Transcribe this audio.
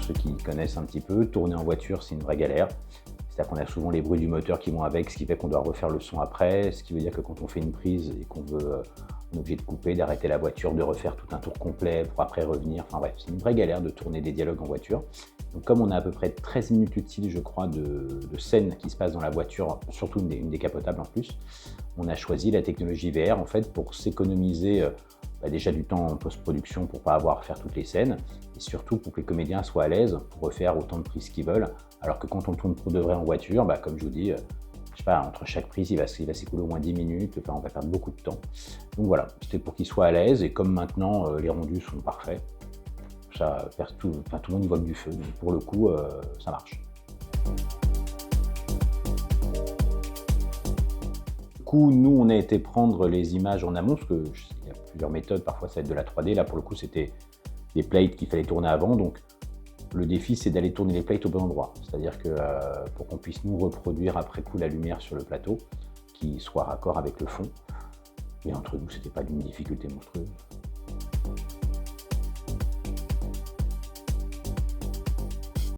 ceux qui connaissent un petit peu, tourner en voiture, c'est une vraie galère. C'est-à-dire qu'on a souvent les bruits du moteur qui vont avec, ce qui fait qu'on doit refaire le son après, ce qui veut dire que quand on fait une prise et qu'on veut, on est obligé de couper, d'arrêter la voiture, de refaire tout un tour complet pour après revenir. Enfin bref, c'est une vraie galère de tourner des dialogues en voiture. Donc comme on a à peu près 13 minutes utiles, je crois, de scènes qui se passent dans la voiture, surtout une décapotable en plus, on a choisi la technologie VR en fait pour s'économiser déjà du temps en post-production pour ne pas avoir à faire toutes les scènes et surtout pour que les comédiens soient à l'aise pour refaire autant de prises qu'ils veulent. Alors que quand on tourne pour de vrai en voiture, comme je vous dis, je sais pas, entre chaque prise, il va s'écouler au moins 10 minutes, enfin, on va perdre beaucoup de temps. Donc voilà, c'était pour qu'ils soient à l'aise et comme maintenant les rendus sont parfaits, ça perd tout, enfin, tout le monde y voit que du feu, donc pour le coup, ça marche. Du coup, nous, on a été prendre les images en amont, parce qu'il y a plusieurs méthodes, parfois ça va être de la 3D, là pour le coup c'était des plates qu'il fallait tourner avant, donc le défi c'est d'aller tourner les plates au bon endroit, c'est-à-dire que pour qu'on puisse nous reproduire après coup la lumière sur le plateau, qui soit raccord avec le fond, et entre nous c'était pas d'une difficulté monstrueuse.